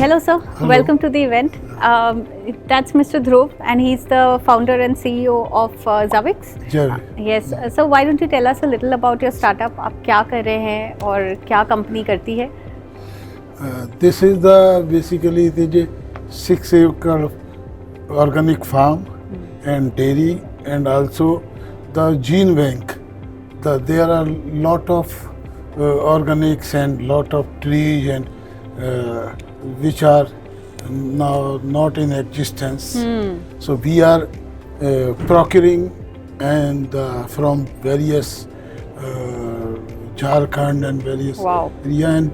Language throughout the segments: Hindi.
Hello, sir. Hello. Welcome to the event. That's Mr. Dhruv, and he's the founder and CEO of Zavix. Jerry. Yes. So why don't you tell us a little about your startup? आप क्या कर रहे हैं और क्या कंपनी करती है? This is basically the 6-acre organic farm and dairy, and also the gene bank. There are lot of organics and lot of trees and which are now not in existence. So we are procuring and from various Jharkhand and various Wow. area, and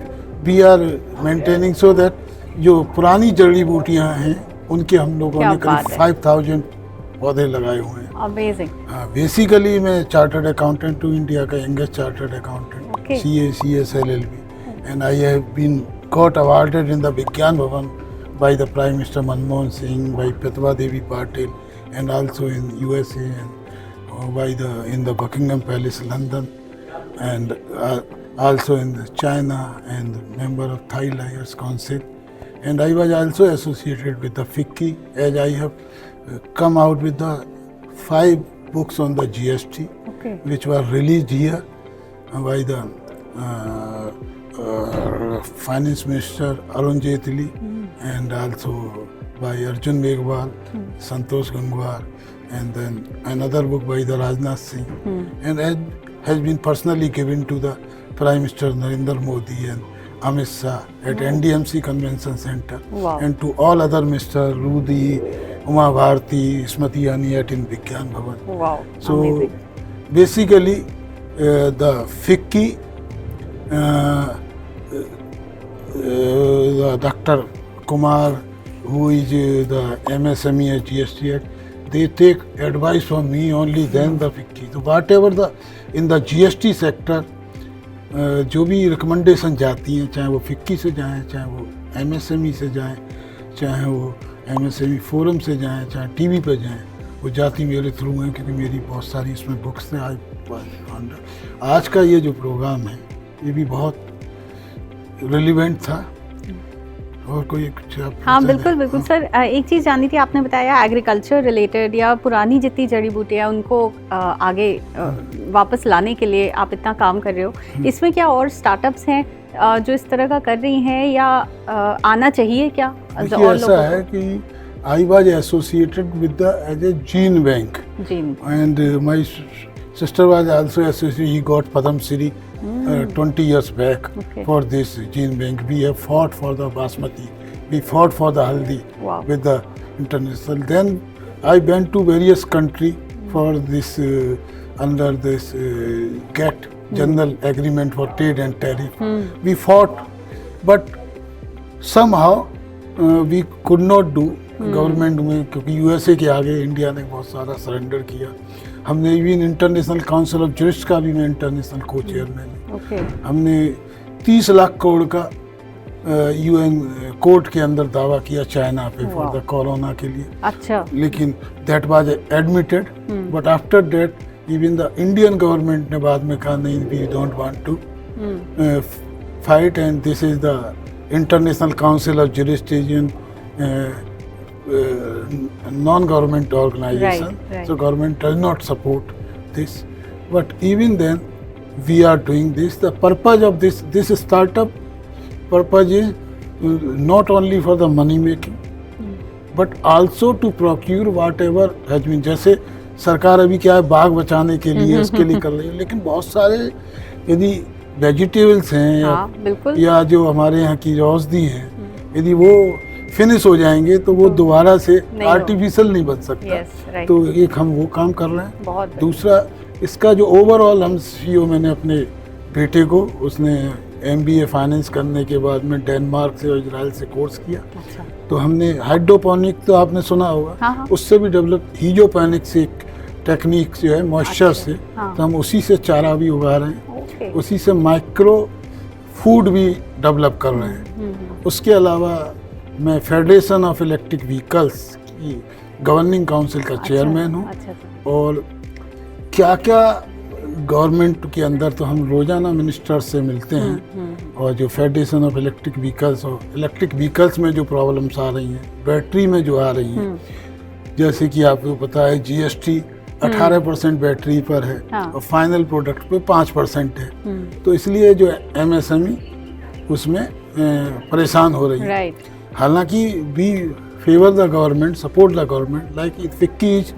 we are maintaining so that जो पुरानी जड़ी बूटियां हैं उनके हम लोगों क्या ने करीब बात है। 5000 पौधे लगाए हुए हैं। Amazing. बेसिकली मैं चार्टर्ड अकाउंटेंट हूँ, इंडिया का youngest chartered accountant, Okay. CA, CS, LLB, and I have been got awarded in the Vigyan Bhavan by the Prime Minister Manmohan Singh, by Pratibha Devi Patil, and also in USA and in the Buckingham Palace, London, and also in China, and member of Thai Liars Council. And I was also associated with the FICCI, as I have come out with the 5 books on the GST, Okay. which were released here by the Finance Minister Arun Jaitley, and also by Arjun Meghwal, Santosh Gangwar, and then another book by the Rajnath Singh, and has been personally given to the Prime Minister Narendra Modi and Amit Shah at NDMC Convention Center, Wow. and to all other Mr. Rudi, Uma Bharti, Smriti Irani at in Vigyan Bhavan. Wow. So Amazing. basically, the FICCI, the Dr. Kumar, who is the MSME at GST Act, they take advice from me only, then the FICCI. So whatever in the GST sector, जो भी रिकमेंडेशन जाती हैं, चाहे वो FICCI से जाएँ, चाहे वो MSME से जाएँ, चाहे वो MSME फोरम से जाएँ, चाहे टीवी पे जाएँ, वो जाती मेरे थ्रू हैं, क्योंकि मेरी बहुत सारी इसमें बुक्स हैं। आज का ये जो प्रोग्राम है ये भी बहुत रिलेवेंट था। और कोई कुछ आप हाँ, बताएं? बिल्कुल बिल्कुल सर। एक चीज़ जाननी थी, आपने बताया एग्रीकल्चर रिलेटेड या पुरानी जितनी जड़ी बूटियाँ उनको आगे वापस लाने के लिए आप इतना काम कर रहे हो। इसमें क्या और स्टार्टअप्स हैं जो इस तरह का कर रही हैं, या आना चाहिए क्या? देखिए, ऐसा है कि I was associated with as a gene bank, जी। and my sister was also associated. He got Padam Shri 20 years back Okay. for this gene bank. We have fought for the basmati, we fought for the haldi Wow. with the international. Then I went to various country for this under this GATT, General Agreement for Trade and Tariff. We fought, but somehow we could not do government में, क्योंकि यूएसए के आगे इंडिया ने बहुत सारा सरेंडर किया। हमने इवन इंटरनेशनल काउंसिल ऑफ जरिस्ट का भी मैं इंटरनेशनल को चेयरमैन। ओके। हमने 30 लाख करोड़ का यूएन कोर्ट के अंदर दावा किया चाइना पे फॉर द कोरोना के लिए। अच्छा। लेकिन that was admitted, but after that even the Indian government ने बाद में कहा नहीं, we don't want to fight, and this is the international council of jurisdiction, non-government organization, Right. so government does not support this, but even then we are doing this. The purpose of this startup purpose is not only for the money making, but also to procure whatever has been, जैसे सरकार अभी क्या है, बाग बचाने के लिए इसके लिए कर रही है, लेकिन बहुत सारे यदि वेजिटेबल्स हैं हाँ, बिल्कुल। या जो हमारे यहाँ की औषधि हैं, यदि वो फिनिश हो जाएंगे तो वो दोबारा से आर्टिफिशियल नहीं बन सकता। Yes, right. तो एक हम वो काम कर रहे हैं। बहुत दूसरा, इसका जो ओवरऑल हम CEO, मैंने अपने बेटे को, उसने MBA फाइनेंस करने के बाद में डेनमार्क से और इजराइल से कोर्स किया। अच्छा। तो हमने हाइड्रोपोनिक, तो आपने सुना होगा, हाँ। उससे भी डेवलप, हीजोपोनिक से एक टेक्निक जो है मॉइस्चर से, हाँ। तो हम उसी से चारा भी उगा रहे हैं, ओके। उसी से माइक्रो फूड भी डेवलप कर रहे हैं। उसके अलावा मैं फेडरेशन ऑफ इलेक्ट्रिक व्हीकल्स की गवर्निंग काउंसिल का चेयरमैन हूँ। अच्छा। और क्या क्या गवर्नमेंट के अंदर तो हम रोजाना मिनिस्टर से मिलते हैं, और जो फेडरेशन ऑफ इलेक्ट्रिक व्हीकल्स और इलेक्ट्रिक व्हीकल्स में जो प्रॉब्लम्स आ रही हैं, बैटरी में जो आ रही हैं, जैसे कि आपको पता है जीएसटी 18% बैटरी पर है, हाँ। और फाइनल प्रोडक्ट पे 5% है। तो इसलिए जो एमएसएमई उसमें परेशान हो रही है। राइट। हालांकि we favour the government, support the government, like FICCI is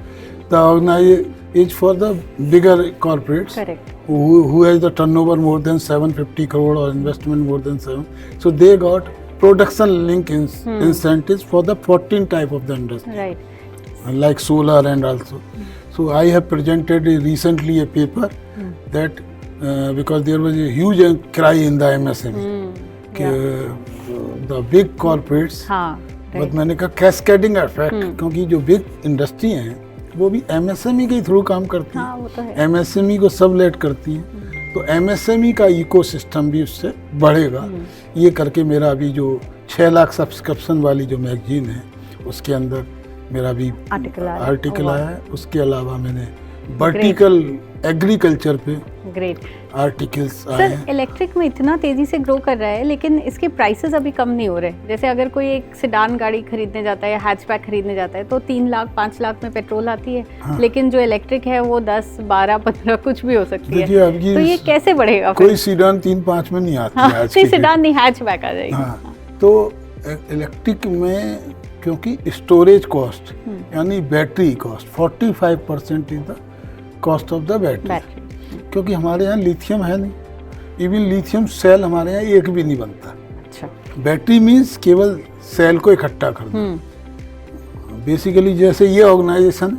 the organization is for the bigger corporates correct. who has the turnover more than 750 crore or investment more than 7. So they got production link incentives for the 14 type of the industry, right. like solar and also. So I have presented recently a paper that because there was a huge cry in the MSME, the big corporates, हाँ। बट मैंने कहा कैस्केडिंग इफेक्ट, क्योंकि जो बिग इंडस्ट्री हैं वो भी एमएसएमई के थ्रू काम करती हाँ, वो तो हैं, है। एमएसएमई को सबलेट करती हैं, तो एमएसएमई का इकोसिस्टम भी उससे बढ़ेगा। ये करके मेरा अभी जो 6 लाख सब्सक्रिप्शन वाली जो मैगजीन है उसके अंदर मेरा भी आर्टिकल आया है। उसके अलावा मैंने वर्टिकल एग्रीकल्चर पे ग्रेट आर्टिकल्स आए सर। हैं। इलेक्ट्रिक में इतना तेजी से ग्रो कर रहा है, लेकिन इसके प्राइसेस अभी कम नहीं हो रहे। जैसे अगर कोई एक सेडान गाड़ी खरीदने जाता है या हैचबैक खरीदने जाता है तो 3 लाख 5 लाख में पेट्रोल आती है, हाँ। लेकिन जो इलेक्ट्रिक है वो 10 12 15 कुछ भी हो सकती देखिए है। अब तो ये कैसे बढ़ेगा फिर? कोई सीडान 3-5 में नहीं आती हाँ, है आज नहीं की डेट। सेडान नहीं, हैचबैक आ जाएगी। हाँ, तो इलेक्ट्रिक में क्योंकि स्टोरेज कॉस्ट यानी battery cost 45% is the cost of the battery, battery क्योंकि हमारे यहाँ लिथियम है नहीं, इवन लिथियम सेल हमारे यहाँ एक भी नहीं बनता। अच्छा। बैटरी मीन्स केवल सेल को इकट्ठा करना। बेसिकली जैसे ये ऑर्गेनाइजेशन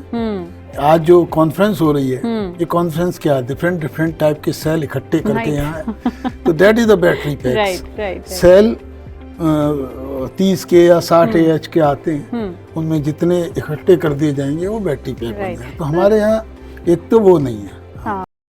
आज जो कॉन्फ्रेंस हो रही है, ये कॉन्फ्रेंस क्या है, डिफरेंट टाइप के सेल इकट्ठे करके Nice. यहाँ, तो that is the battery packs. Right. Cell 30 के या 60 AH के आते हैं, उनमें जितने इकट्ठे कर दिए जाएंगे वो बैटरी पैक बन Right. जाएंगे। तो हमारे यहाँ एक तो वो नहीं है,